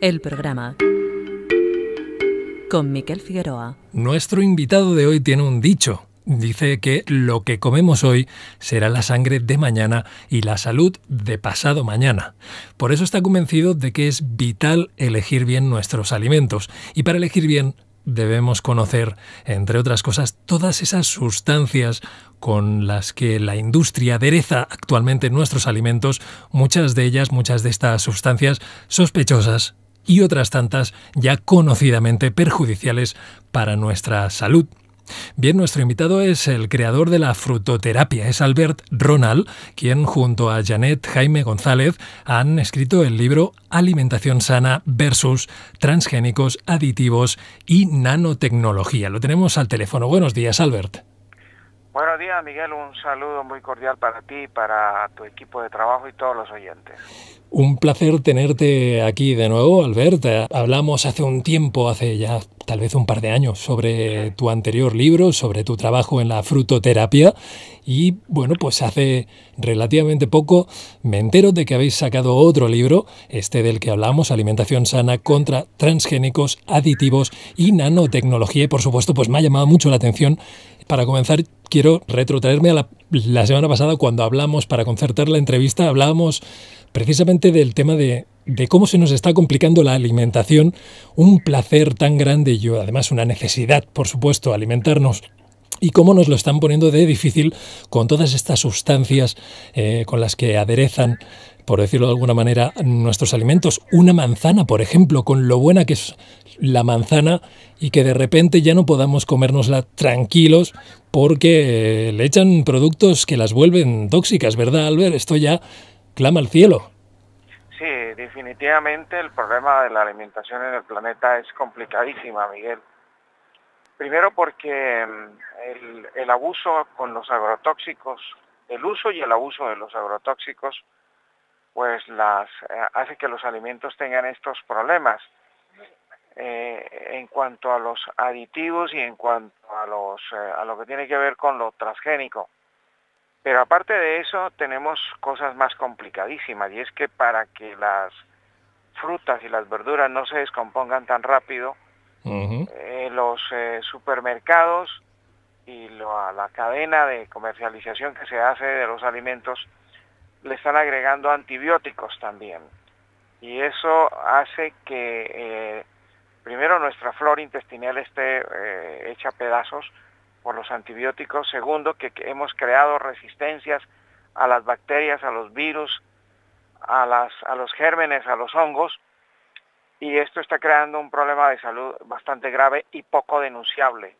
El programa con Miquel Figueroa. Nuestro invitado de hoy tiene un dicho. Dice que lo que comemos hoy será la sangre de mañana y la salud de pasado mañana. Por eso está convencido de que es vital elegir bien nuestros alimentos. Y para elegir bien debemos conocer, entre otras cosas, todas esas sustancias con las que la industria adereza actualmente nuestros alimentos, muchas de estas sustancias sospechosas y otras tantas ya conocidamente perjudiciales para nuestra salud. Bien, nuestro invitado es el creador de la frutoterapia, es Albert Ronald, quien junto a Janet Jaime González han escrito el libro Alimentación sana versus transgénicos, aditivos y nanotecnología. Lo tenemos al teléfono. Buenos días, Albert. Buenos días, Miguel. Un saludo muy cordial para ti, para tu equipo de trabajo y todos los oyentes. Un placer tenerte aquí de nuevo, Albert. Hablamos hace un tiempo, hace ya tal vez un par de años, sobre tu anterior libro, sobre tu trabajo en la frutoterapia. Y bueno, pues hace relativamente poco me entero de que habéis sacado otro libro, este del que hablamos, Alimentación sana contra transgénicos, aditivos y nanotecnología. Y por supuesto, pues me ha llamado mucho la atención. Para comenzar, quiero retrotraerme a la semana pasada cuando hablamos, para concertar la entrevista, hablábamos precisamente del tema de cómo se nos está complicando la alimentación, un placer tan grande y además una necesidad, por supuesto, alimentarnos, y cómo nos lo están poniendo de difícil con todas estas sustancias con las que aderezan, por decirlo de alguna manera, nuestros alimentos. Una manzana, por ejemplo, con lo buena que es la manzana y que de repente ya no podamos comérnosla tranquilos porque le echan productos que las vuelven tóxicas, ¿verdad, Albert? Esto ya clama al cielo. Sí, definitivamente el problema de la alimentación en el planeta es complicadísima, Miguel. Primero porque el abuso con los agrotóxicos, el uso y el abuso de los agrotóxicos, pues hace que los alimentos tengan estos problemas. En cuanto a los aditivos y en cuanto a lo que tiene que ver con lo transgénico. Pero aparte de eso tenemos cosas más complicadísimas, y es que para que las frutas y las verduras no se descompongan tan rápido, los supermercados y la cadena de comercialización que se hace de los alimentos le están agregando antibióticos también. Y eso hace que primero nuestra flora intestinal esté hecha pedazos por los antibióticos. Segundo, que hemos creado resistencias a las bacterias, a los virus, a los gérmenes, a los hongos, y esto está creando un problema de salud bastante grave y poco denunciable.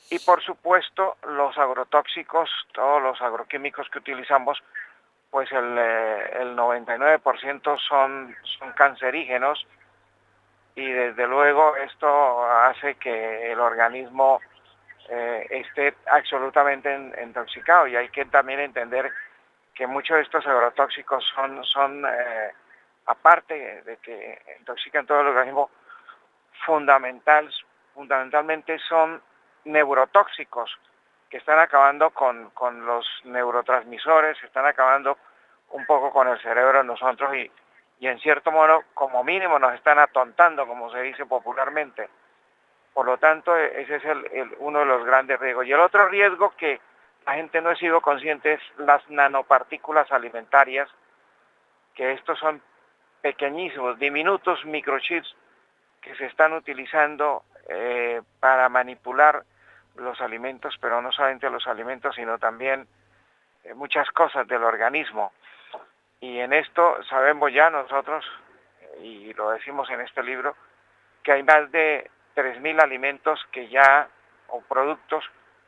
Y por supuesto, los agrotóxicos, todos los agroquímicos que utilizamos, pues el 99% son cancerígenos, y desde luego esto hace que el organismo esté absolutamente intoxicado. Y hay que también entender que muchos de estos agrotóxicos son aparte de que intoxican todo el organismo, fundamentalmente son neurotóxicos, que están acabando con los neurotransmisores, están acabando un poco con el cerebro de nosotros, y en cierto modo, como mínimo, nos están atontando, como se dice popularmente. Por lo tanto, ese es uno de los grandes riesgos. Y el otro riesgo que la gente no ha sido consciente es las nanopartículas alimentarias, que estos son pequeñísimos, diminutos microchips que se están utilizando para manipular los alimentos, pero no solamente los alimentos, sino también muchas cosas del organismo. Y en esto sabemos ya nosotros, y lo decimos en este libro, que hay más de 3.000 alimentos o productos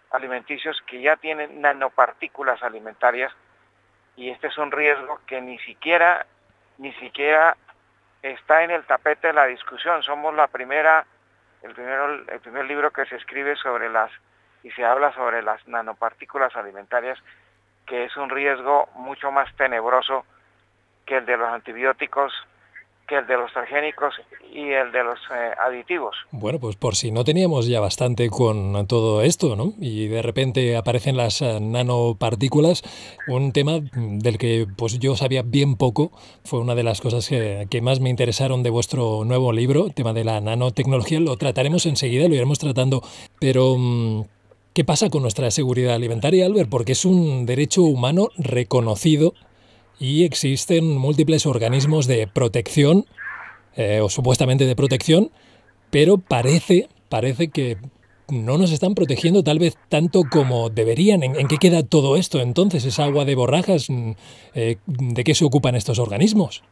alimenticios que ya tienen nanopartículas alimentarias, y este es un riesgo que ni siquiera está en el tapete de la discusión. Somos el primer libro que se escribe y se habla sobre las nanopartículas alimentarias, que es un riesgo mucho más tenebroso que el de los antibióticos, que el de los transgénicos y el de los aditivos. Bueno, pues por si no teníamos ya bastante con todo esto, ¿no? Y de repente aparecen las nanopartículas, un tema del que pues yo sabía bien poco, fue una de las cosas que más me interesaron de vuestro nuevo libro, el tema de la nanotecnología, lo trataremos enseguida, lo iremos tratando, pero ¿qué pasa con nuestra seguridad alimentaria, Albert? Porque es un derecho humano reconocido y existen múltiples organismos de protección o supuestamente de protección, pero parece que no nos están protegiendo tal vez tanto como deberían. ¿En qué queda todo esto entonces? ¿Esa agua de borrajas? ¿De qué se ocupan estos organismos?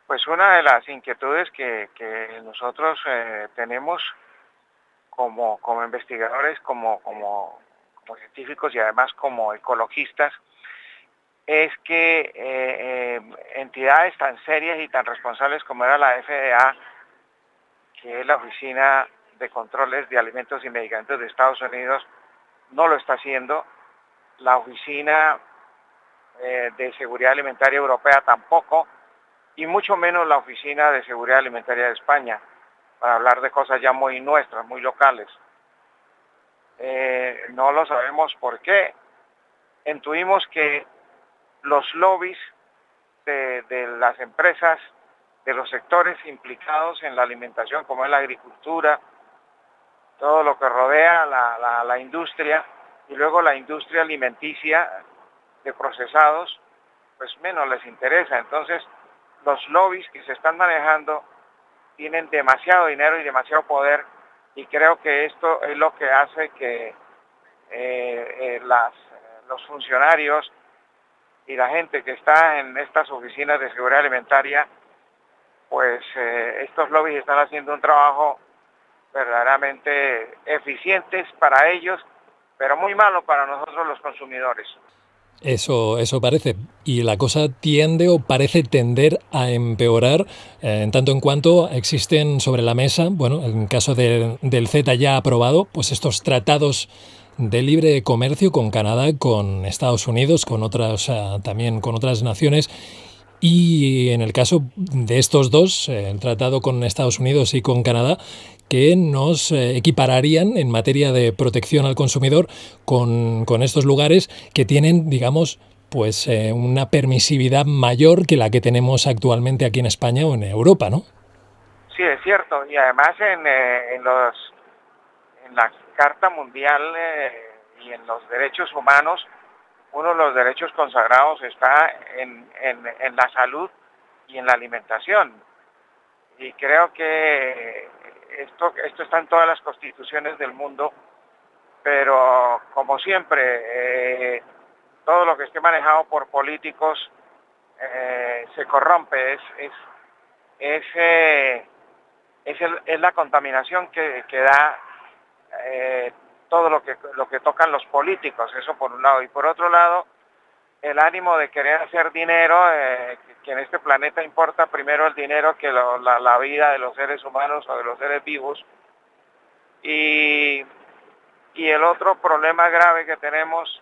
Pues una de las inquietudes que nosotros tenemos como investigadores, como científicos y además como ecologistas, es que entidades tan serias y tan responsables como era la FDA, que es la Oficina de Controles de Alimentos y Medicamentos de Estados Unidos, no lo está haciendo. La Oficina de Seguridad Alimentaria Europea tampoco, y mucho menos la Oficina de Seguridad Alimentaria de España, para hablar de cosas ya muy nuestras, muy locales. No lo sabemos por qué. Intuimos que los lobbies de las empresas, de los sectores implicados en la alimentación, como es la agricultura, todo lo que rodea la industria, y luego la industria alimenticia de procesados, pues menos les interesa. Entonces, los lobbies que se están manejando tienen demasiado dinero y demasiado poder, y creo que esto es lo que hace que los funcionarios y la gente que está en estas oficinas de seguridad alimentaria, pues estos lobbies están haciendo un trabajo verdaderamente eficientes para ellos, pero muy malo para nosotros los consumidores. Eso parece. Y la cosa tiende o parece tender a empeorar en tanto en cuanto existen sobre la mesa, bueno, en caso del CETA ya aprobado, pues estos tratados de libre comercio con Canadá, con Estados Unidos, con otras también con otras naciones. Y en el caso de estos dos, el tratado con Estados Unidos y con Canadá, que nos equipararían en materia de protección al consumidor con estos lugares que tienen, digamos, pues una permisividad mayor que la que tenemos actualmente aquí en España o en Europa, ¿no? Sí, es cierto. Y además en la Carta Mundial y en los derechos humanos, uno de los derechos consagrados está en la salud y en la alimentación. Y creo que esto está en todas las constituciones del mundo, pero como siempre, todo lo que esté manejado por políticos se corrompe. Es la contaminación que da todo lo que tocan los políticos, eso por un lado. Y por otro lado, el ánimo de querer hacer dinero, que en este planeta importa primero el dinero que la vida de los seres humanos o de los seres vivos. Y el otro problema grave que tenemos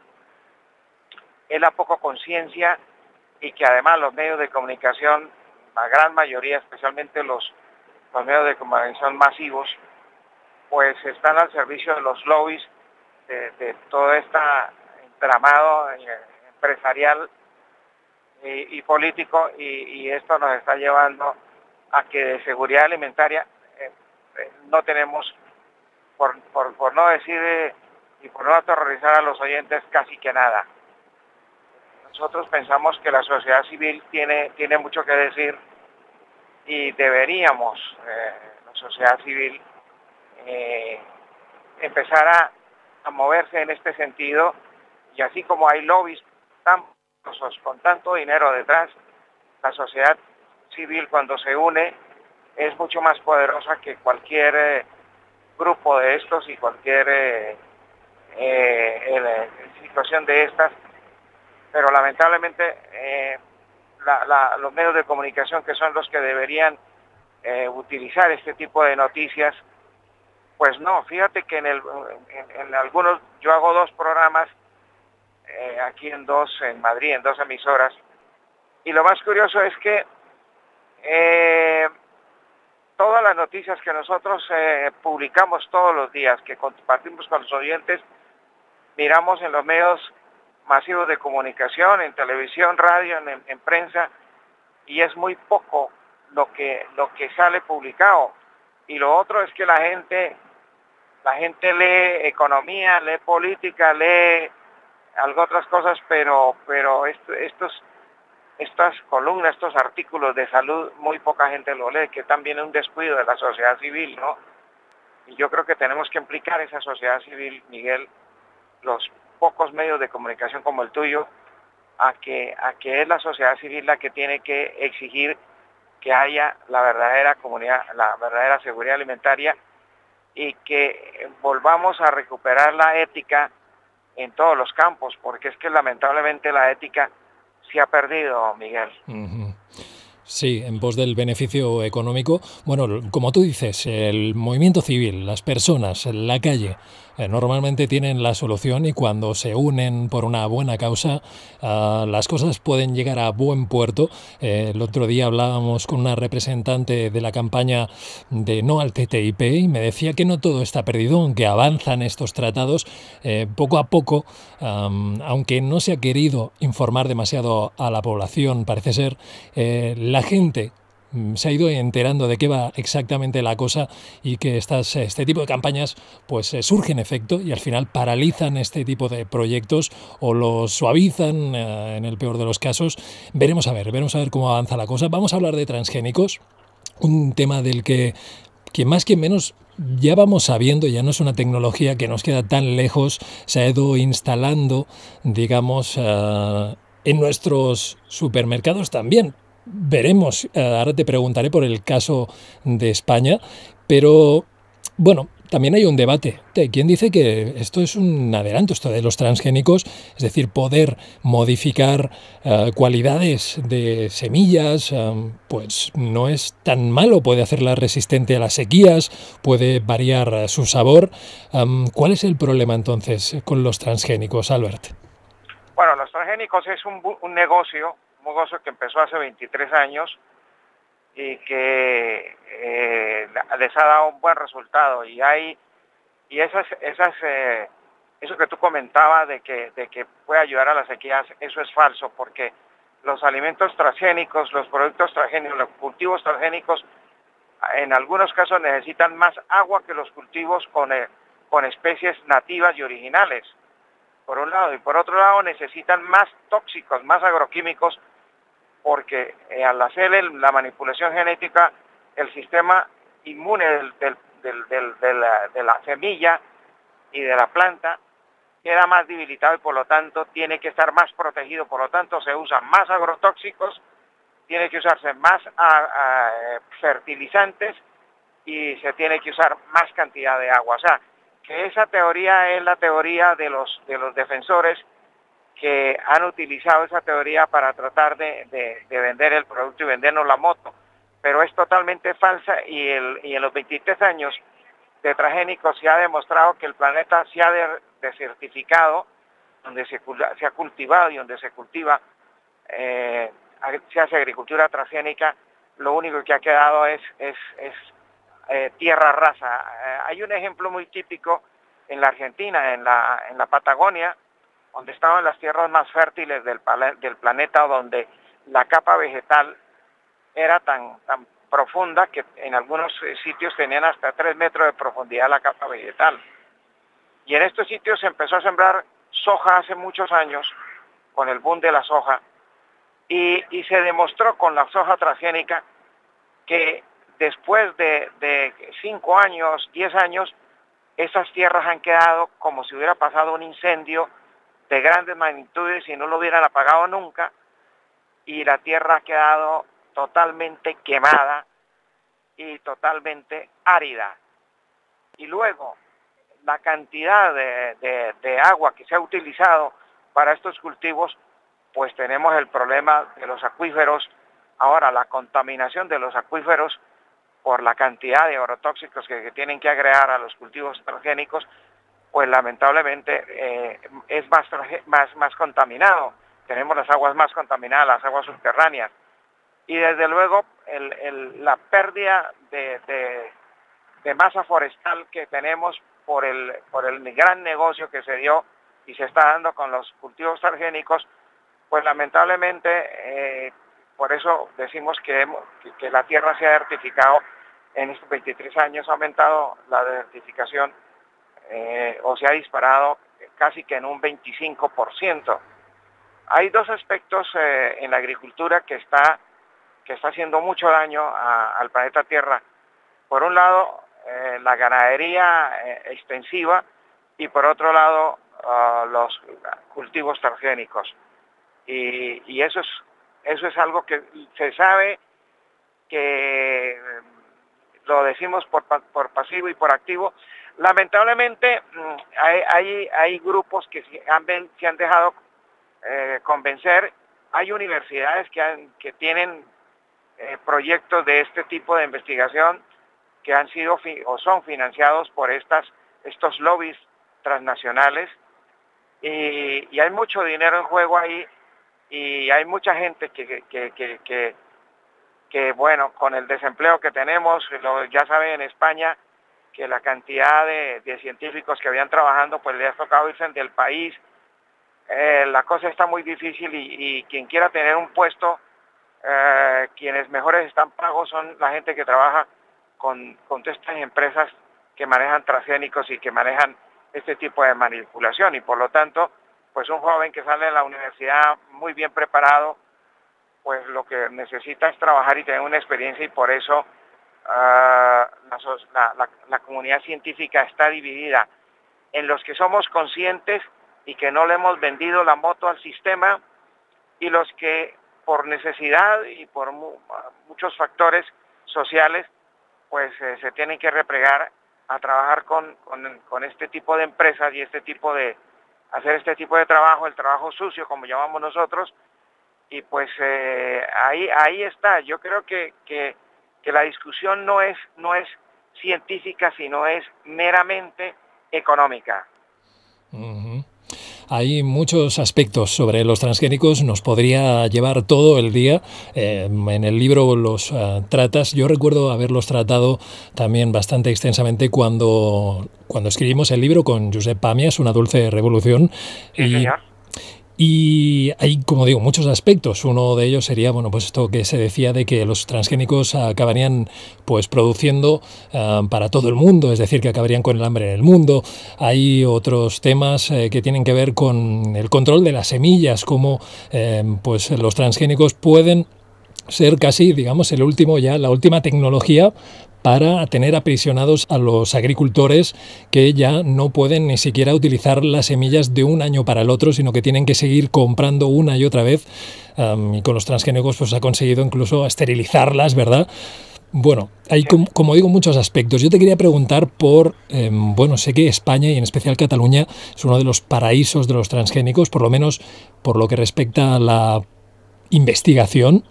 es la poca conciencia, y que además los medios de comunicación, la gran mayoría, especialmente los medios de comunicación masivos, pues están al servicio de los lobbies, de todo este entramado empresarial y político, y esto nos está llevando a que de seguridad alimentaria no tenemos, por no decir y por no aterrorizar a los oyentes, casi que nada. Nosotros pensamos que la sociedad civil tiene mucho que decir, y deberíamos, la sociedad civil, empezar a moverse en este sentido, y así como hay lobbies tan poderosos con tanto dinero detrás, la sociedad civil, cuando se une, es mucho más poderosa que cualquier grupo de estos y cualquier situación de estas. Pero lamentablemente los medios de comunicación, que son los que deberían utilizar este tipo de noticias, pues no. Fíjate que en algunos, yo hago 2 programas aquí en Madrid, en 2 emisoras, y lo más curioso es que Eh, Todas las noticias que nosotros publicamos todos los días, que compartimos con los oyentes, miramos en los medios masivos de comunicación, en televisión, radio, en prensa, y es muy poco lo que sale publicado. Y lo otro es que la gente lee economía, lee política, lee algo otras cosas, pero estas columnas, estos artículos de salud, muy poca gente lo lee, que también es un descuido de la sociedad civil, ¿no? Y yo creo que tenemos que implicar esa sociedad civil, Miguel, los pocos medios de comunicación como el tuyo, a que es la sociedad civil la que tiene que exigir que haya la verdadera comunidad, la verdadera seguridad alimentaria, y que volvamos a recuperar la ética en todos los campos, porque es que lamentablemente la ética se ha perdido, Miguel. Sí, en pos del beneficio económico. Bueno, como tú dices, el movimiento civil, las personas, la calle, normalmente tienen la solución y cuando se unen por una buena causa, las cosas pueden llegar a buen puerto. El otro día hablábamos con una representante de la campaña de No al TTIP y me decía que no todo está perdido, aunque avanzan estos tratados poco a poco, aunque no se ha querido informar demasiado a la población, parece ser, la gente se ha ido enterando de qué va exactamente la cosa y que este tipo de campañas pues surgen efecto y al final paralizan este tipo de proyectos o los suavizan en el peor de los casos. Veremos a ver cómo avanza la cosa. Vamos a hablar de transgénicos, un tema del que quien más quien menos ya vamos sabiendo, ya no es una tecnología que nos queda tan lejos, se ha ido instalando, digamos, en nuestros supermercados también. Veremos, ahora te preguntaré por el caso de España, pero bueno, también hay un debate. Hay quien dice que esto es un adelanto, esto de los transgénicos, es decir, poder modificar cualidades de semillas, pues no es tan malo, puede hacerla resistente a las sequías, puede variar su sabor. ¿Cuál es el problema entonces con los transgénicos, Albert? Bueno, los transgénicos es un negocio que empezó hace 23 años y que les ha dado un buen resultado. Eso que tú comentabas de que puede ayudar a las sequías, eso es falso, porque los alimentos transgénicos, los productos transgénicos, los cultivos transgénicos, en algunos casos necesitan más agua que los cultivos con especies nativas y originales, por un lado, y por otro lado necesitan más tóxicos, más agroquímicos, porque al hacer la manipulación genética, el sistema inmune de la semilla y de la planta queda más debilitado y por lo tanto tiene que estar más protegido, por lo tanto se usan más agrotóxicos, tiene que usarse más fertilizantes y se tiene que usar más cantidad de agua. O sea, que esa teoría es la teoría de los defensores que han utilizado esa teoría para tratar de vender el producto y vendernos la moto, pero es totalmente falsa y en los 23 años de transgénicos se ha demostrado que el planeta se ha desertificado, donde se ha cultivado y donde se cultiva, se hace agricultura transgénica, lo único que ha quedado es tierra rasa. Hay un ejemplo muy típico en la Argentina, en la Patagonia, donde estaban las tierras más fértiles del planeta, donde la capa vegetal era tan profunda que en algunos sitios tenían hasta 3 metros de profundidad la capa vegetal. Y en estos sitios se empezó a sembrar soja hace muchos años, con el boom de la soja, y se demostró con la soja transgénica que después de 5 años, 10 años, esas tierras han quedado como si hubiera pasado un incendio de grandes magnitudes y no lo hubieran apagado nunca, y la tierra ha quedado totalmente quemada y totalmente árida. Y luego, la cantidad de agua que se ha utilizado para estos cultivos, pues tenemos el problema de los acuíferos. Ahora, la contaminación de los acuíferos por la cantidad de agrotóxicos que tienen que agregar a los cultivos transgénicos, pues lamentablemente es más contaminado. Tenemos las aguas más contaminadas, las aguas subterráneas. y desde luego la pérdida de masa forestal que tenemos por el gran negocio que se dio y se está dando con los cultivos transgénicos, pues lamentablemente, por eso decimos que la tierra se ha desertificado en estos 23 años, ha aumentado la desertificación o se ha disparado casi que en un 25%. Hay dos aspectos en la agricultura que está haciendo mucho daño al planeta Tierra. Por un lado, la ganadería extensiva y por otro lado, los cultivos transgénicos. Y eso es algo que se sabe, que lo decimos por pasivo y por activo. Lamentablemente hay grupos que se han dejado convencer. Hay universidades que tienen proyectos de este tipo de investigación que han sido o son financiados por estos lobbies transnacionales, y hay mucho dinero en juego ahí, y hay mucha gente que bueno, con el desempleo que tenemos, ya saben, en España, que la cantidad de científicos que habían trabajando, pues les ha tocado irse del país. La cosa está muy difícil, y quien quiera tener un puesto, quienes mejores están pagos son la gente que trabaja con estas empresas que manejan transgénicos y que manejan este tipo de manipulación, y por lo tanto, pues un joven que sale de la universidad muy bien preparado, pues lo que necesita es trabajar y tener una experiencia, y por eso la comunidad científica está dividida en los que somos conscientes y que no le hemos vendido la moto al sistema, y los que por necesidad y por muchos factores sociales, pues se tienen que replegar a trabajar con este tipo de empresas y hacer este tipo de trabajo, el trabajo sucio, como llamamos nosotros. Y pues ahí está. Yo creo que la discusión no es científica, sino es meramente económica. Uh-huh. Hay muchos aspectos sobre los transgénicos, nos podría llevar todo el día. En el libro los tratas. Yo recuerdo haberlos tratado también bastante extensamente cuando escribimos el libro con Josep Pàmies, Una dulce revolución. Sí, señor. Y hay, como digo, muchos aspectos. Uno de ellos sería, bueno, pues esto que se decía de que los transgénicos acabarían pues produciendo para todo el mundo, es decir, que acabarían con el hambre en el mundo. Hay otros temas que tienen que ver con el control de las semillas, cómo pues los transgénicos pueden ser casi, digamos, la última tecnología para tener aprisionados a los agricultores, que ya no pueden ni siquiera utilizar las semillas de un año para el otro, sino que tienen que seguir comprando una y otra vez. Y con los transgénicos pues ha conseguido incluso esterilizarlas, ¿verdad? Bueno, hay, como digo, muchos aspectos. Yo te quería preguntar bueno, sé que España y en especial Cataluña es uno de los paraísos de los transgénicos, por lo menos por lo que respecta a la investigación,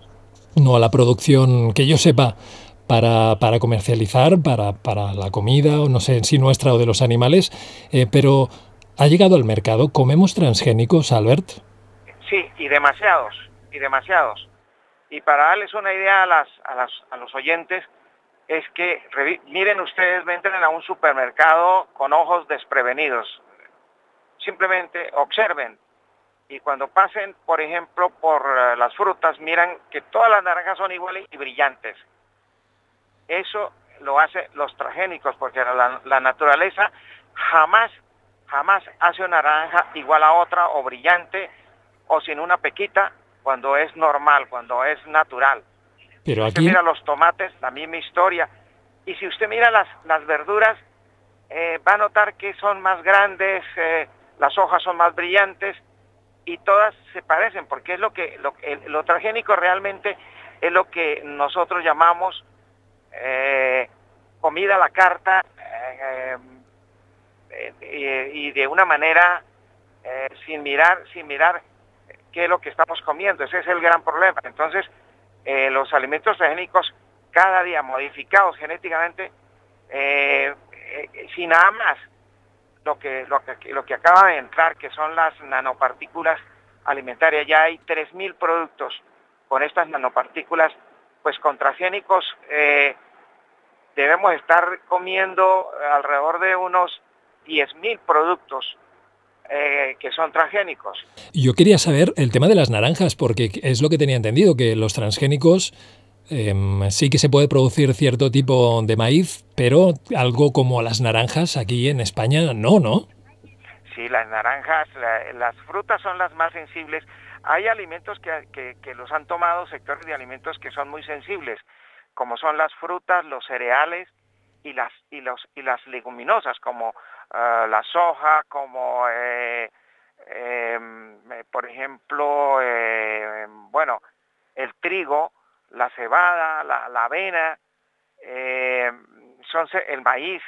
no a la producción, que yo sepa, para comercializar, para la comida, o no sé en sí nuestra o de los animales, pero ha llegado al mercado. ¿Comemos transgénicos, Albert? Sí, y demasiados, y demasiados. Y para darles una idea a los oyentes, es que miren ustedes, entren a un supermercado con ojos desprevenidos. Simplemente observen, y cuando pasen, por ejemplo, por las frutas, miran que todas las naranjas son iguales y brillantes. Eso lo hacen los transgénicos, porque la naturaleza jamás hace una naranja igual a otra, o brillante, o sin una pequita, cuando es normal, cuando es natural. Pero si usted mira los tomates, la misma historia. Y si usted mira las verduras, va a notar que son más grandes, las hojas son más brillantes, y todas se parecen, porque es lo transgénico realmente es lo que nosotros llamamos comida a la carta, y de una manera sin mirar qué es lo que estamos comiendo. Ese es el gran problema. Entonces, los alimentos transgénicos cada día modificados genéticamente, sin nada más lo que acaba de entrar, que son las nanopartículas alimentarias. Ya hay 3.000 productos con estas nanopartículas pues con transgénicos debemos estar comiendo alrededor de unos 10.000 productos que son transgénicos. Yo quería saber el tema de las naranjas, porque es lo que tenía entendido, que los transgénicos sí que se puede producir cierto tipo de maíz, pero algo como las naranjas aquí en España ¿no? Sí, las naranjas, las frutas son las más sensibles. Hay alimentos que los han tomado sectores de alimentos que son muy sensibles, como son las frutas, los cereales y las leguminosas, como la soja, como por ejemplo, bueno, el trigo, la cebada, la avena, el maíz,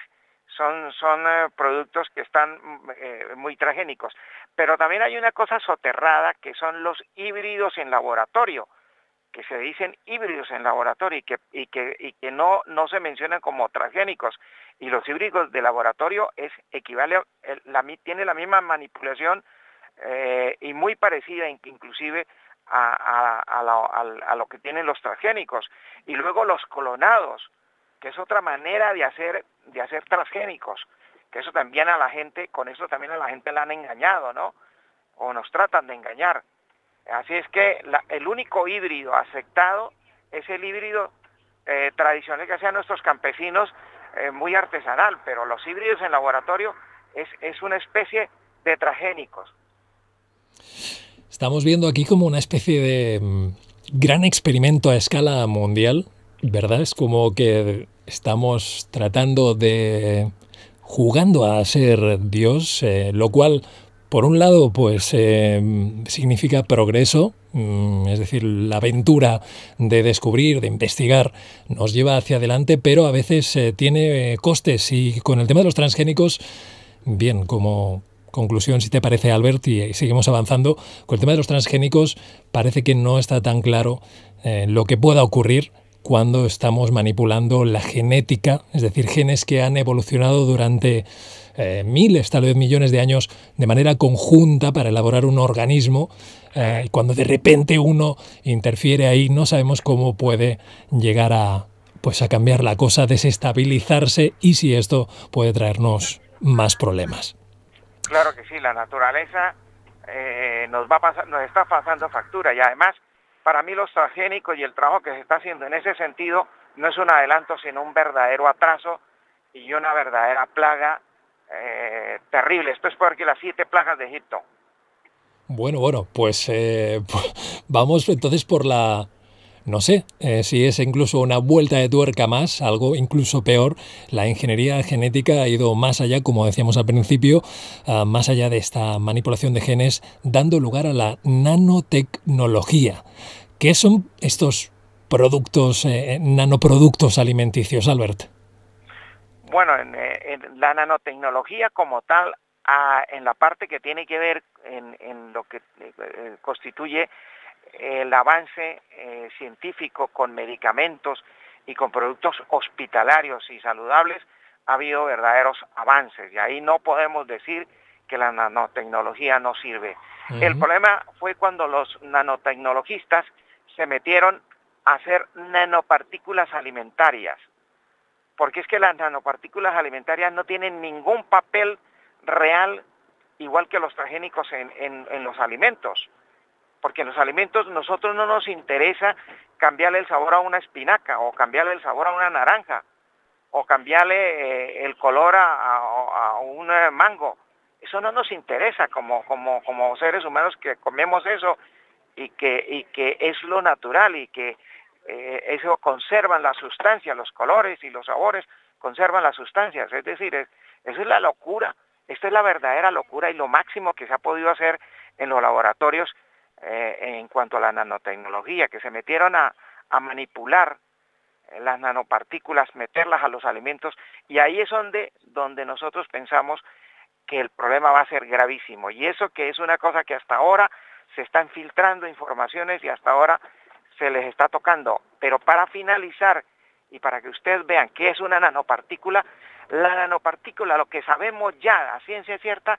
son productos que están muy transgénicos. Pero también hay una cosa soterrada que son los híbridos en laboratorio, que se dicen híbridos en laboratorio y que no se mencionan como transgénicos. Y los híbridos de laboratorio tiene la misma manipulación y muy parecida inclusive a lo que tienen los transgénicos. Y luego los clonados, que es otra manera de hacer transgénicos, que eso también con eso también a la gente la han engañado, ¿no? O nos tratan de engañar. Así es que el único híbrido aceptado es el híbrido tradicional que hacían nuestros campesinos, muy artesanal, pero los híbridos en laboratorio es una especie de transgénicos. Estamos viendo aquí como una especie de gran experimento a escala mundial, ¿verdad? Es como que estamos jugando a ser Dios, lo cual, por un lado, pues significa progreso, es decir, la aventura de descubrir, de investigar, nos lleva hacia adelante, pero a veces tiene costes. Y con el tema de los transgénicos, bien, como conclusión, si te parece, Albert, y seguimos avanzando, con el tema de los transgénicos parece que no está tan claro lo que pueda ocurrir cuando estamos manipulando la genética, es decir, genes que han evolucionado durante miles, tal vez millones de años de manera conjunta para elaborar un organismo. Cuando de repente uno interfiere ahí, no sabemos cómo puede llegar a cambiar la cosa, desestabilizarse, y si esto puede traernos más problemas. Claro que sí, la naturaleza nos está pasando factura, y además para mí los transgénicos y el trabajo que se está haciendo en ese sentido no es un adelanto, sino un verdadero atraso y una verdadera plaga terrible. Esto es peor que las 7 plagas de Egipto. Bueno, pues vamos entonces por no sé, si es incluso una vuelta de tuerca más, algo incluso peor. La ingeniería genética ha ido más allá, como decíamos al principio, más allá de esta manipulación de genes, dando lugar a la nanotecnología. ¿Qué son estos productos, nanoproductos alimenticios, Albert? Bueno, en la nanotecnología como tal, en la parte que tiene que ver en lo que constituye el avance científico con medicamentos y con productos hospitalarios y saludables, ha habido verdaderos avances, y ahí no podemos decir que la nanotecnología no sirve. El problema fue cuando los nanotecnologistas se metieron a hacer nanopartículas alimentarias, porque es que las nanopartículas alimentarias no tienen ningún papel real, igual que los transgénicos en los alimentos. Porque en los alimentos nosotros no nos interesa cambiarle el sabor a una espinaca, o cambiarle el sabor a una naranja, o cambiarle el color a un mango. Eso no nos interesa como seres humanos que comemos eso y que es lo natural, y que eso conservan la sustancia, los colores y los sabores conservan las sustancias. Es decir, eso es la locura. Esta es la verdadera locura y lo máximo que se ha podido hacer en los laboratorios en cuanto a la nanotecnología, que se metieron a manipular las nanopartículas, meterlas a los alimentos, y ahí es donde nosotros pensamos que el problema va a ser gravísimo. Y eso que es una cosa que hasta ahora se están filtrando informaciones y hasta ahora se les está tocando. Pero para finalizar, y para que ustedes vean qué es una nanopartícula, la nanopartícula, lo que sabemos ya a ciencia cierta,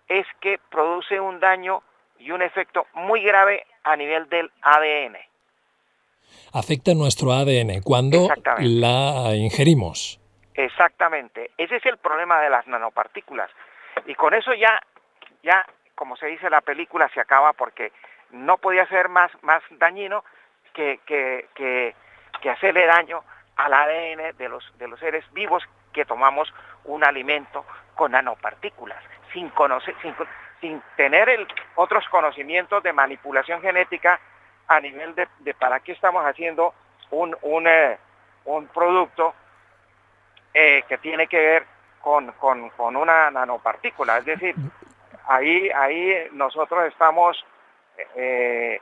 es que produce un daño y un efecto muy grave a nivel del ADN. Afecta nuestro ADN cuando Exactamente, la ingerimos. exactamente. Ese es el problema de las nanopartículas. Y con eso ya, como se dice en la película, se acaba porque no podía ser más dañino que hacerle daño al ADN de los seres vivos que tomamos un alimento con nanopartículas, sin tener otros conocimientos de manipulación genética a nivel de para qué estamos haciendo un producto que tiene que ver con una nanopartícula. Es decir, ahí nosotros estamos eh,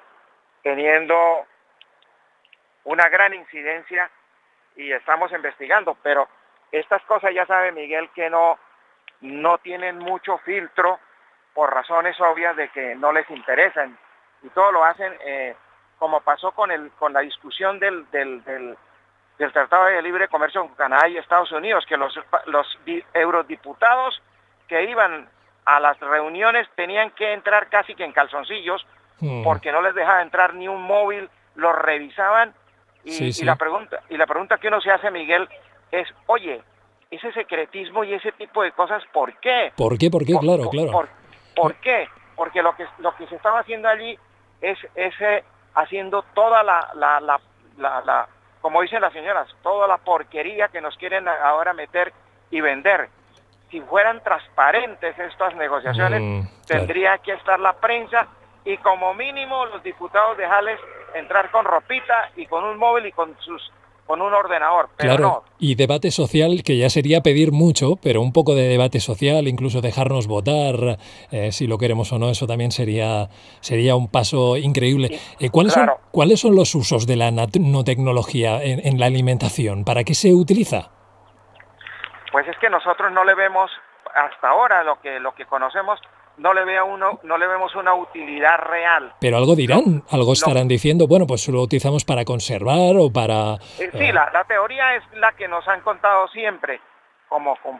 teniendo una gran incidencia y estamos investigando, pero estas cosas ya sabe Miguel que no tienen mucho filtro por razones obvias de que no les interesan y todo lo hacen como pasó con la discusión del Tratado de Libre Comercio con Canadá y Estados Unidos, que los eurodiputados que iban a las reuniones tenían que entrar casi que en calzoncillos porque no les dejaba entrar ni un móvil, los revisaban Sí, y la sí. pregunta que uno se hace, Miguel, es, oye, ese secretismo y ese tipo de cosas, ¿por qué? ¿Por qué? ¿Por qué? ¿Por, Claro, por, claro. por, por qué? Porque lo que se estaba haciendo allí es haciendo toda como dicen las señoras, toda la porquería que nos quieren ahora meter y vender. Si fueran transparentes estas negociaciones, Claro. tendría que estar la prensa y como mínimo los diputados dejarles entrar con ropita y con un móvil y con un ordenador, pero Claro, no. y debate social, que ya sería pedir mucho, pero un poco de debate social, incluso dejarnos votar, si lo queremos o no, eso también sería un paso increíble. Y ¿Cuáles son, claro, cuáles son los usos de la nanotecnología en la alimentación? ¿Para qué se utiliza? pues es que nosotros no le vemos hasta ahora lo que conocemos, no le vemos una utilidad real. Pero algo Lo, dirán, algo lo, estarán diciendo, bueno, pues lo utilizamos para conservar o para... Sí, eh, la teoría es la que nos han contado siempre,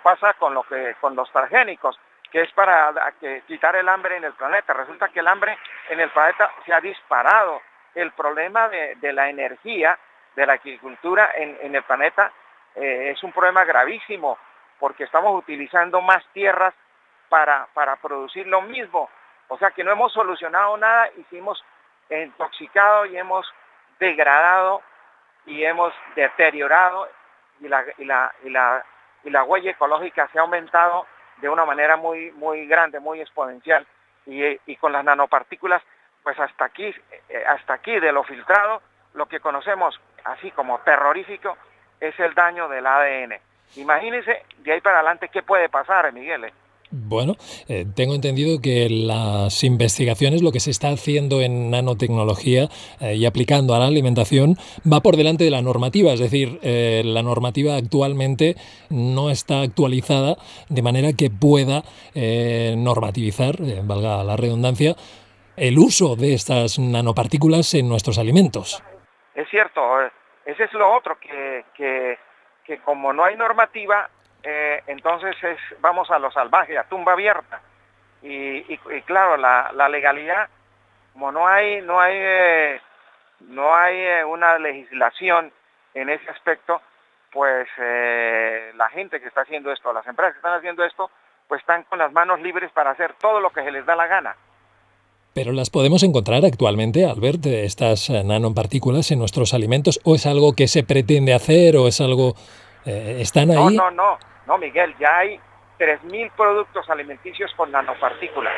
pasa con los transgénicos, que es para quitar el hambre en el planeta. Resulta que el hambre en el planeta se ha disparado. El problema de la energía, de la agricultura en el planeta es un problema gravísimo, porque estamos utilizando más tierras para producir lo mismo. O sea que no hemos solucionado nada y sí hemos intoxicado y hemos degradado y hemos deteriorado y la huella ecológica se ha aumentado de una manera muy grande, muy exponencial. Y con las nanopartículas, pues hasta aquí de lo filtrado, lo que conocemos así como terrorífico es el daño del ADN. Imagínense de ahí para adelante qué puede pasar, Miguel. Bueno, tengo entendido que las investigaciones, lo que se está haciendo en nanotecnología y aplicando a la alimentación, va por delante de la normativa. Es decir, la normativa actualmente no está actualizada de manera que pueda normativizar, valga la redundancia, el uso de estas nanopartículas en nuestros alimentos. Es cierto, ese es lo otro, que como no hay normativa, entonces vamos a lo salvaje, a tumba abierta. Y claro, la legalidad, como no hay una legislación en ese aspecto, pues la gente que está haciendo esto, las empresas que están haciendo esto, pues están con las manos libres para hacer todo lo que se les da la gana. Pero las podemos encontrar actualmente, Albert, estas nanopartículas en nuestros alimentos, o es algo que se pretende hacer, o es algo... ¿están No, ahí? no, no, no, Miguel, ya hay 3.000 productos alimenticios con nanopartículas.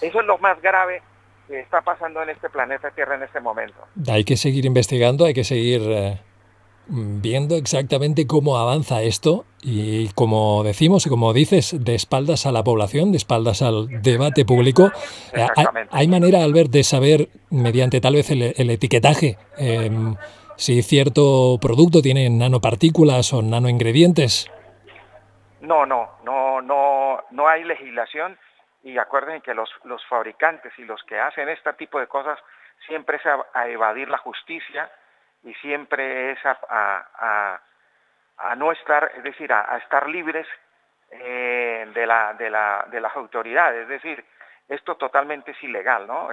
Eso es lo más grave que está pasando en este planeta Tierra en este momento. Hay que seguir investigando, hay que seguir viendo exactamente cómo avanza esto y como decimos y como dices, de espaldas a la población, de espaldas al debate público. Exactamente. ¿Hay manera, Albert, de saber, mediante tal vez el etiquetaje, si cierto producto tiene nanopartículas o nanoingredientes? No, no, no, no, no hay legislación y acuérdense que los fabricantes y los que hacen este tipo de cosas siempre es a evadir la justicia y siempre es a no estar, es decir, a estar libres de las autoridades. Es decir, esto totalmente es ilegal, ¿no?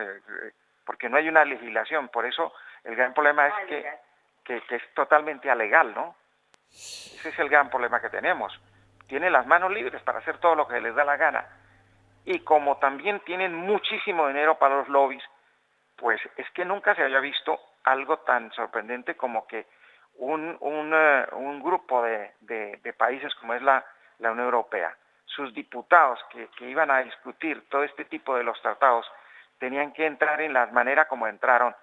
porque no hay una legislación. Por eso el gran problema es que es totalmente alegal, ¿no? Ese es el gran problema que tenemos. Tienen las manos libres para hacer todo lo que les da la gana. Y como también tienen muchísimo dinero para los lobbies, pues es que nunca se había visto algo tan sorprendente como que un grupo de países como es la Unión Europea, sus diputados que iban a discutir todo este tipo de los tratados, tenían que entrar en la manera como entraron,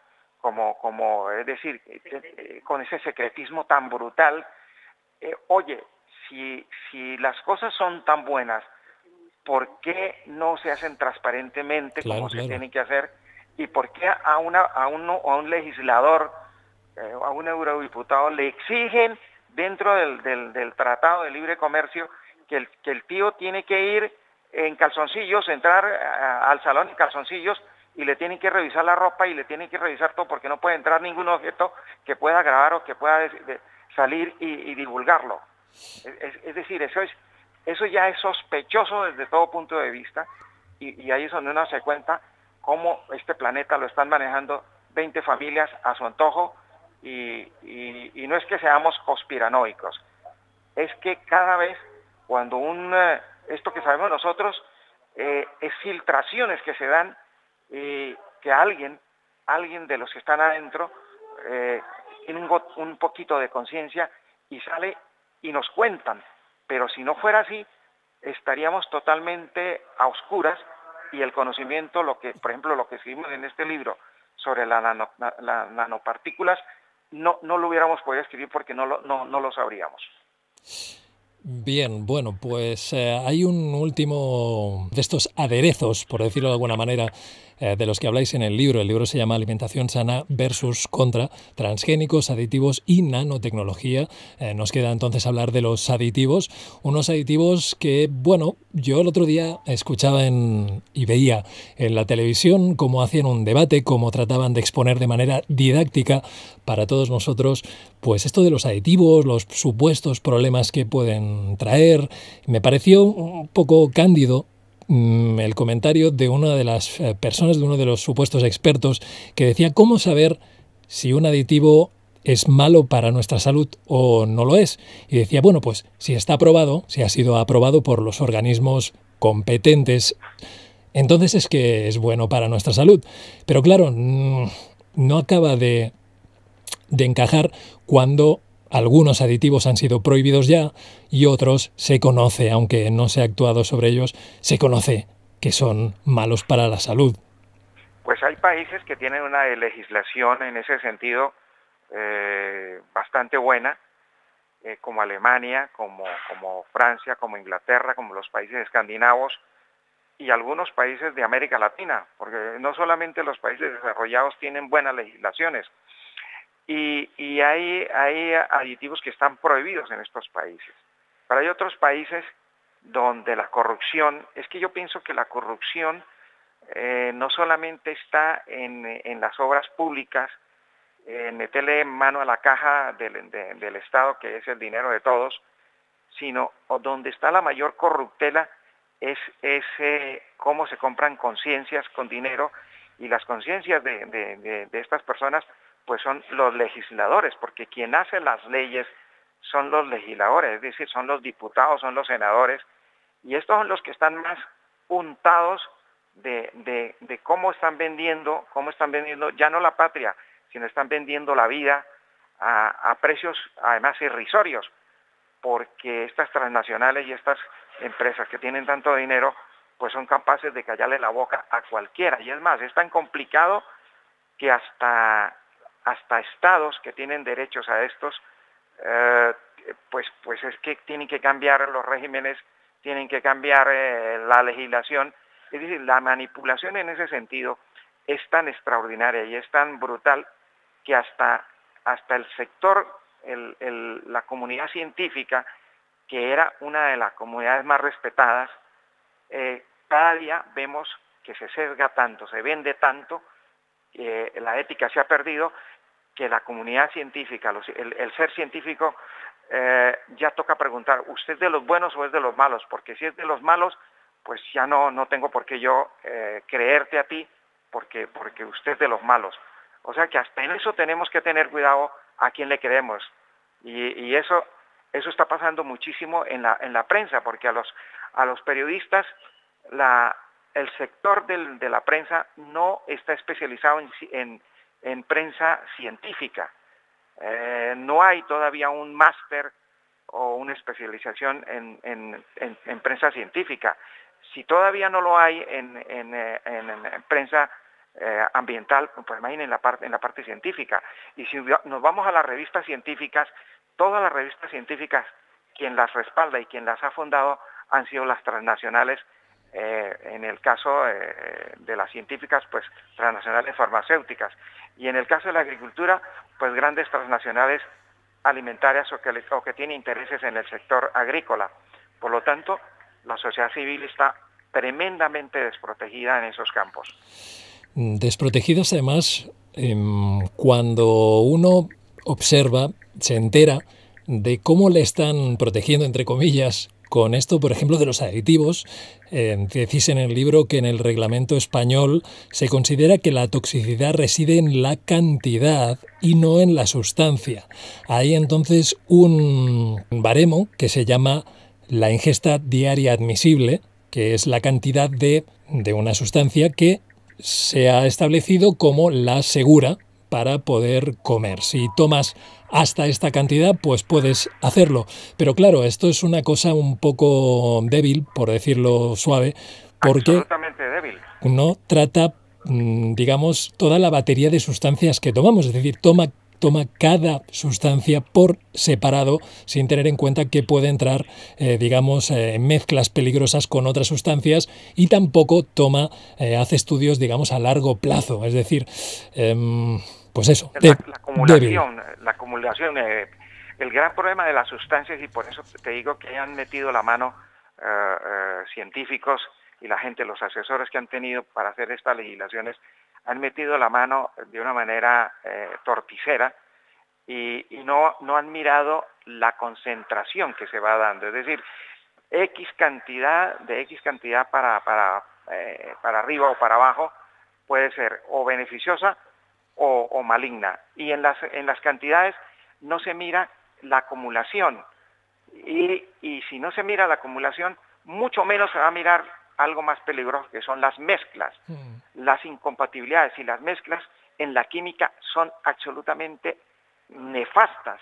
es decir, con ese secretismo tan brutal. Oye, si las cosas son tan buenas, ¿por qué no se hacen transparentemente Claro, como se claro. tienen que hacer? ¿Y por qué a un legislador, a un eurodiputado le exigen dentro del Tratado de Libre Comercio que el tío tiene que ir en calzoncillos, entrar al salón en calzoncillos y le tienen que revisar la ropa y le tienen que revisar todo porque no puede entrar ningún objeto que pueda grabar o que pueda salir y divulgarlo? Es decir, eso ya es sospechoso desde todo punto de vista y ahí es donde uno se cuenta cómo este planeta lo están manejando 20 familias a su antojo y no es que seamos conspiranoicos, es que cada vez cuando esto que sabemos nosotros es filtraciones que se dan que alguien de los que están adentro tiene un poquito de conciencia y sale y nos cuentan, pero si no fuera así estaríamos totalmente a oscuras y el conocimiento, por ejemplo lo que escribimos en este libro sobre las nanopartículas, no lo hubiéramos podido escribir porque no lo sabríamos. Bien, bueno, pues hay un último de estos aderezos, por decirlo de alguna manera, de los que habláis en el libro. El libro se llama Alimentación sana versus contra transgénicos, aditivos y nanotecnología. Nos queda entonces hablar de los aditivos, unos aditivos que, bueno, yo el otro día escuchaba y veía en la televisión cómo hacían un debate, cómo trataban de exponer de manera didáctica para todos nosotros, pues esto de los aditivos, los supuestos problemas que pueden traer. Me pareció un poco cándido el comentario de una de las personas, de uno de los supuestos expertos, que decía cómo saber si un aditivo es malo para nuestra salud o no lo es. Y decía, bueno, pues si está aprobado, si ha sido aprobado por los organismos competentes, entonces es que es bueno para nuestra salud. Pero claro, no acaba de encajar cuando algunos aditivos han sido prohibidos ya y otros se conoce, aunque no se ha actuado sobre ellos, se conoce que son malos para la salud. Pues hay países que tienen una legislación en ese sentido bastante buena, como Alemania, como Francia, como Inglaterra, como los países escandinavos y algunos países de América Latina, porque no solamente los países desarrollados tienen buenas legislaciones, y hay aditivos que están prohibidos en estos países. Pero hay otros países donde la corrupción, es que yo pienso que la corrupción no solamente está en las obras públicas, en meterle mano a la caja del Estado, que es el dinero de todos, sino donde está la mayor corruptela es cómo se compran conciencias con dinero, y las conciencias de estas personas pues son los legisladores, porque quien hace las leyes son los legisladores, es decir, son los diputados, son los senadores, y estos son los que están más untados de cómo están vendiendo ya no la patria, sino están vendiendo la vida a precios además irrisorios, porque estas transnacionales y estas empresas que tienen tanto dinero, pues son capaces de callarle la boca a cualquiera. Y es más, es tan complicado que hasta estados que tienen derechos a estos, pues es que tienen que cambiar los regímenes, tienen que cambiar la legislación. Es decir, la manipulación en ese sentido es tan extraordinaria y es tan brutal que hasta el sector, la comunidad científica, que era una de las comunidades más respetadas, cada día vemos que se sesga tanto, se vende tanto, la ética se ha perdido, que la comunidad científica, el ser científico, ya toca preguntar, ¿usted es de los buenos o es de los malos? Porque si es de los malos, pues ya no tengo por qué yo creerte a ti, porque usted es de los malos. O sea que hasta en eso tenemos que tener cuidado a quién le creemos. Y eso está pasando muchísimo en la prensa, porque a los periodistas el sector de la prensa no está especializado en prensa científica. No hay todavía un máster o una especialización en prensa científica. Si todavía no lo hay en prensa ambiental, pues imaginen en la parte científica. Y si nos vamos a las revistas científicas, todas las revistas científicas, quien las respalda y quien las ha fundado han sido las transnacionales. En el caso de las científicas, pues transnacionales farmacéuticas, y en el caso de la agricultura, pues grandes transnacionales alimentarias o que tienen intereses en el sector agrícola. Por lo tanto, la sociedad civil está tremendamente desprotegida en esos campos. Desprotegidos además, cuando uno observa, se entera de cómo le están protegiendo, entre comillas, con esto, por ejemplo, de los aditivos. Decís en el libro que en el reglamento español se considera que la toxicidad reside en la cantidad y no en la sustancia. Hay entonces un baremo que se llama la ingesta diaria admisible, que es la cantidad de una sustancia que se ha establecido como la segura para poder comer. Si tomas hasta esta cantidad, pues puedes hacerlo. Pero claro, esto es una cosa un poco débil, por decirlo suave, porque absolutamente débil. No trata, digamos, toda la batería de sustancias que tomamos. Es decir, toma cada sustancia por separado, sin tener en cuenta que puede entrar, digamos, en mezclas peligrosas con otras sustancias, y tampoco hace estudios, digamos, a largo plazo. Es decir, pues eso, la acumulación, el gran problema de las sustancias, y por eso te digo que han metido la mano científicos y la gente, los asesores que han tenido para hacer estas legislaciones, han metido la mano de una manera torticera y no han mirado la concentración que se va dando. Es decir, X cantidad para arriba o para abajo puede ser o beneficiosa o maligna. Y en las cantidades no se mira la acumulación. Y si no se mira la acumulación, mucho menos se va a mirar algo más peligroso, que son las mezclas. Las incompatibilidades y las mezclas en la química son absolutamente nefastas.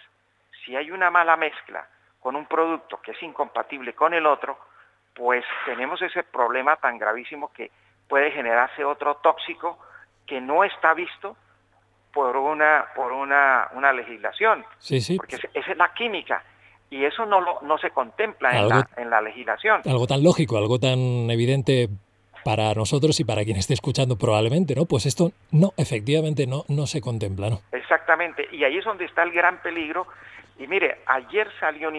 Si hay una mala mezcla con un producto que es incompatible con el otro, pues tenemos ese problema tan gravísimo que puede generarse otro tóxico que no está visto por una legislación. Sí. Porque esa es la química. Y eso no se contempla en la legislación. Algo tan lógico, algo tan evidente para nosotros y para quien esté escuchando probablemente, ¿no? Pues esto efectivamente no se contempla, ¿no? Exactamente, y ahí es donde está el gran peligro. Y mire, ayer salió un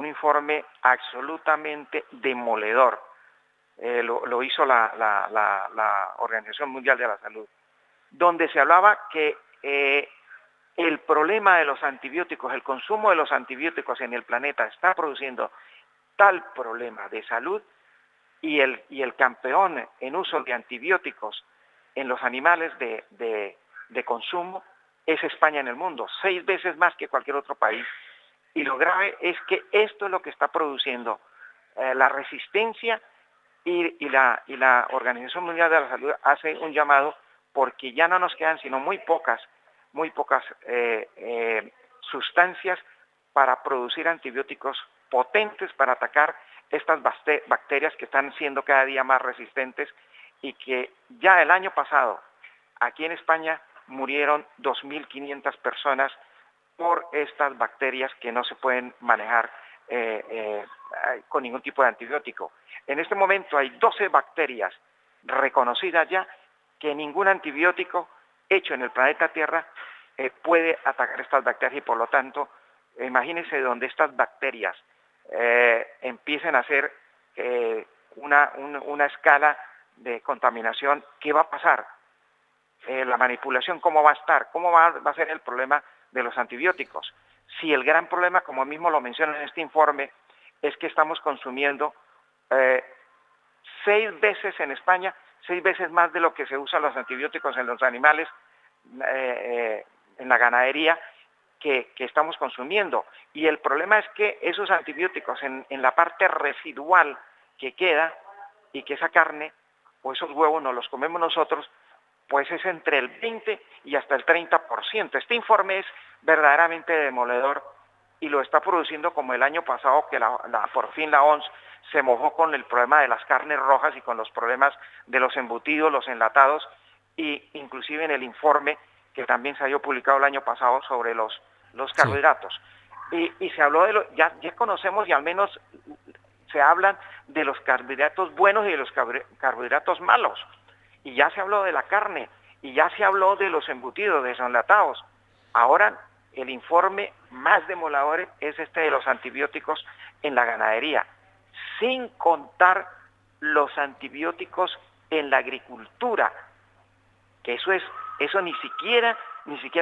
informe absolutamente demoledor. Lo hizo la Organización Mundial de la Salud, donde se hablaba que el problema de los antibióticos, el consumo de los antibióticos en el planeta está produciendo tal problema de salud, y el campeón en uso de antibióticos en los animales de consumo es España en el mundo, 6 veces más que cualquier otro país. Y lo grave es que esto es lo que está produciendo la resistencia, y la Organización Mundial de la Salud hace un llamado, porque ya no nos quedan sino muy pocas sustancias para producir antibióticos potentes para atacar estas bacterias que están siendo cada día más resistentes, y que ya el año pasado aquí en España murieron 2.500 personas por estas bacterias que no se pueden manejar con ningún tipo de antibiótico. En este momento hay 12 bacterias reconocidas ya que ningún antibiótico hecho en el planeta Tierra puede atacar estas bacterias, y por lo tanto, imagínense donde estas bacterias empiecen a hacer una escala de contaminación, ¿qué va a pasar? La manipulación, ¿cómo va a estar? ¿Cómo va a ser el problema de los antibióticos? Si el gran problema, como mismo lo menciona en este informe, es que estamos consumiendo 6 veces en España, 6 veces más de lo que se usan los antibióticos en los animales, en la ganadería, que estamos consumiendo. Y el problema es que esos antibióticos en la parte residual que queda, y que esa carne o esos huevos nos los comemos nosotros, pues es entre el 20 y hasta el 30%. Este informe es verdaderamente demoledor y lo está produciendo como el año pasado, que por fin la OMS se mojó con el problema de las carnes rojas y con los problemas de los embutidos, los enlatados, y inclusive en el informe que también se había publicado el año pasado sobre los carbohidratos. Sí. Y se habló de ya conocemos, y al menos se hablan de los carbohidratos buenos y de los carbohidratos malos. Y ya se habló de la carne, y ya se habló de los embutidos, de los enlatados. Ahora, el informe más demoledor es este de los antibióticos en la ganadería, sin contar los antibióticos en la agricultura, que eso ni siquiera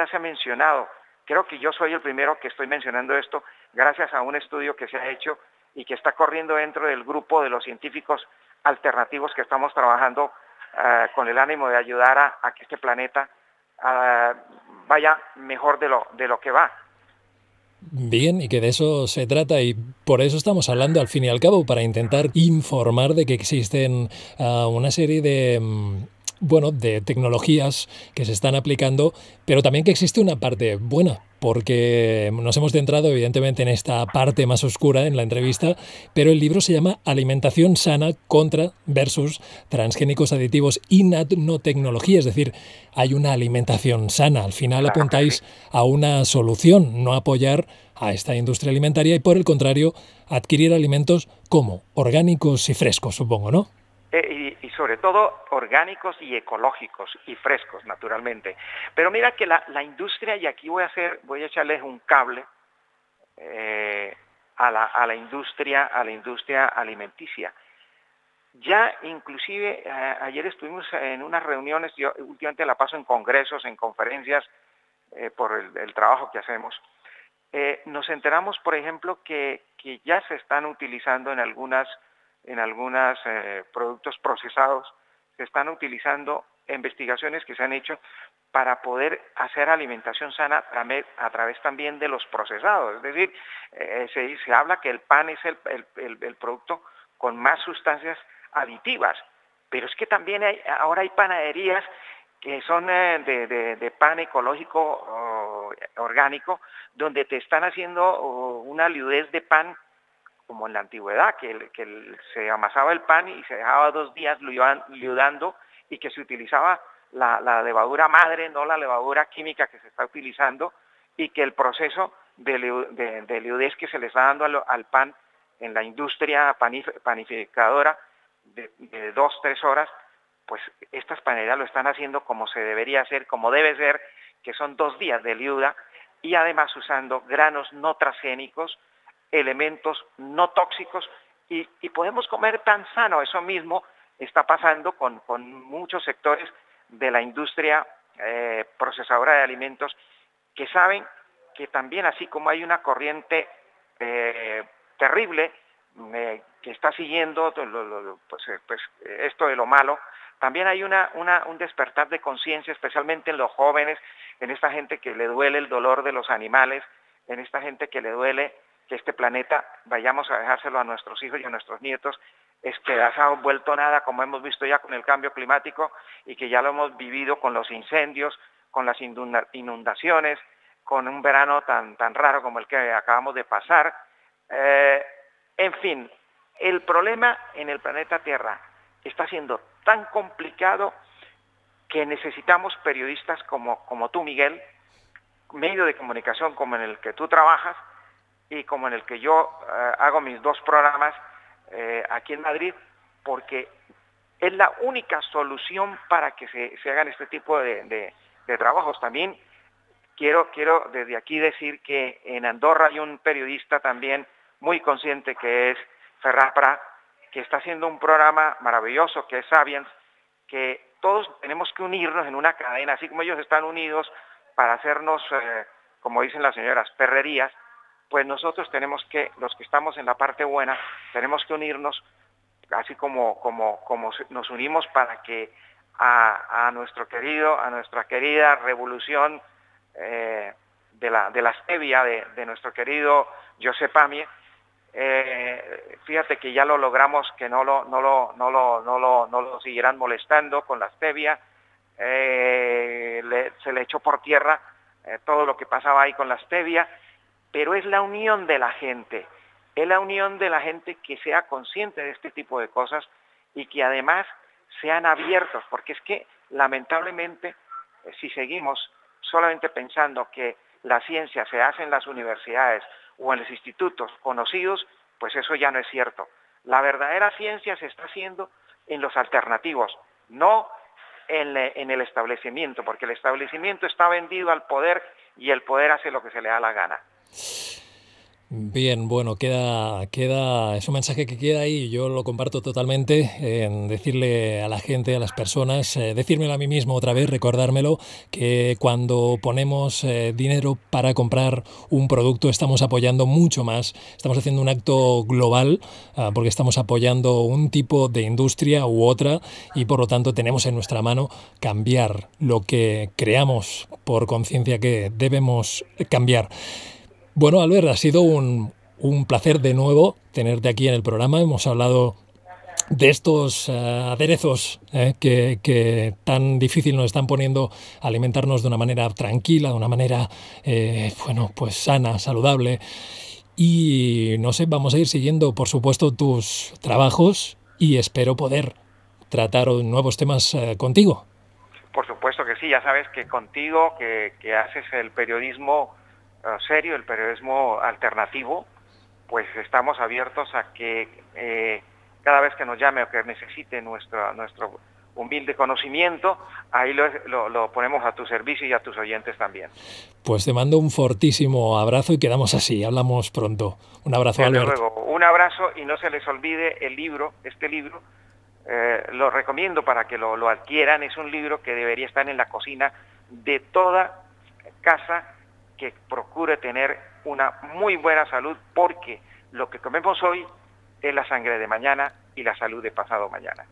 se ha mencionado. Creo que yo soy el primero que estoy mencionando esto gracias a un estudio que se ha hecho y que está corriendo dentro del grupo de los científicos alternativos que estamos trabajando con el ánimo de ayudar a que este planeta vaya mejor de lo que va. Bien, y que de eso se trata, y por eso estamos hablando al fin y al cabo, para intentar informar de que existen una serie de tecnologías que se están aplicando, pero también que existe una parte buena, porque nos hemos centrado evidentemente en esta parte más oscura en la entrevista, pero el libro se llama Alimentación sana contra versus transgénicos aditivos y nanotecnología, es decir, hay una alimentación sana. Al final apuntáis a una solución, no apoyar a esta industria alimentaria y, por el contrario, adquirir alimentos como orgánicos y frescos, supongo, ¿no? Y sobre todo orgánicos y ecológicos y frescos, naturalmente. Pero mira que la industria, y aquí voy a echarles un cable a la industria alimenticia. Ya inclusive ayer estuvimos en unas reuniones, yo últimamente la paso en congresos, en conferencias, por el trabajo que hacemos. Nos enteramos, por ejemplo, que ya se están utilizando en algunos productos procesados, se están utilizando investigaciones que se han hecho para poder hacer alimentación sana a través también de los procesados. Es decir, se habla que el pan es el producto con más sustancias aditivas, pero es que también ahora hay panaderías que son de pan ecológico orgánico, donde te están haciendo una liudez de pan como en la antigüedad, que se amasaba el pan y se dejaba 2 días liudando, y que se utilizaba la levadura madre, no la levadura química que se está utilizando, y que el proceso de liudez que se le está dando al pan en la industria panificadora de 2-3 horas, pues estas panaderías lo están haciendo como se debería hacer, como debe ser, que son 2 días de liuda, y además usando granos no transgénicos, elementos no tóxicos, y podemos comer tan sano. Eso mismo está pasando con muchos sectores de la industria procesadora de alimentos, que saben que también, así como hay una corriente terrible que está siguiendo esto de lo malo, también hay un despertar de conciencia, especialmente en los jóvenes, en esta gente que le duele el dolor de los animales, en esta gente que le duele que este planeta vayamos a dejárselo a nuestros hijos y a nuestros nietos despedazado, vuelto nada, como hemos visto ya con el cambio climático, y que ya lo hemos vivido con los incendios, con las inundaciones, con un verano tan raro como el que acabamos de pasar. En fin, el problema en el planeta Tierra está siendo tan complicado que necesitamos periodistas como tú, Miguel, medio de comunicación como en el que tú trabajas y como en el que yo hago mis 2 programas aquí en Madrid, porque es la única solución para que se hagan este tipo de trabajos. También quiero desde aquí decir que en Andorra hay un periodista también muy consciente, que es Ferran Prat, que está haciendo un programa maravilloso que es Sapiens, que todos tenemos que unirnos en una cadena, así como ellos están unidos para hacernos, como dicen las señoras, perrerías. Pues nosotros tenemos que, los que estamos en la parte buena, tenemos que unirnos así como nos unimos para que a nuestra querida revolución de la stevia de nuestro querido Josep Pamier, fíjate que ya lo logramos, que no lo seguirán molestando con la stevia. Se le echó por tierra todo lo que pasaba ahí con la stevia, pero es la unión de la gente, que sea consciente de este tipo de cosas y que además sean abiertos, porque es que lamentablemente si seguimos solamente pensando que la ciencia se hace en las universidades o en los institutos conocidos, pues eso ya no es cierto. La verdadera ciencia se está haciendo en los alternativos, no en el establecimiento, porque el establecimiento está vendido al poder y el poder hace lo que se le da la gana. Bien, bueno, es un mensaje que queda ahí y yo lo comparto totalmente en decirle a la gente, a las personas, decírmelo a mí mismo otra vez, recordármelo, que cuando ponemos dinero para comprar un producto estamos apoyando mucho más, estamos haciendo un acto global porque estamos apoyando un tipo de industria u otra y por lo tanto tenemos en nuestra mano cambiar lo que creamos por conciencia que debemos cambiar. Bueno, Albert, ha sido un placer de nuevo tenerte aquí en el programa. Hemos hablado de estos aderezos que tan difícil nos están poniendo alimentarnos de una manera tranquila, de una manera, pues sana, saludable. Y no sé, vamos a ir siguiendo, por supuesto, tus trabajos y espero poder tratar nuevos temas contigo. Por supuesto que sí, ya sabes que contigo, que haces el periodismo serio, el periodismo alternativo, pues estamos abiertos a que cada vez que nos llame o que necesite nuestro humilde conocimiento, ahí lo ponemos a tu servicio y a tus oyentes también. Pues te mando un fortísimo abrazo y quedamos así, hablamos pronto. Un abrazo, Desde Albert. luego, un abrazo y no se les olvide el libro, este libro, lo recomiendo para que lo adquieran, es un libro que debería estar en la cocina de toda casa que procure tener una muy buena salud, porque lo que comemos hoy es la sangre de mañana y la salud de pasado mañana.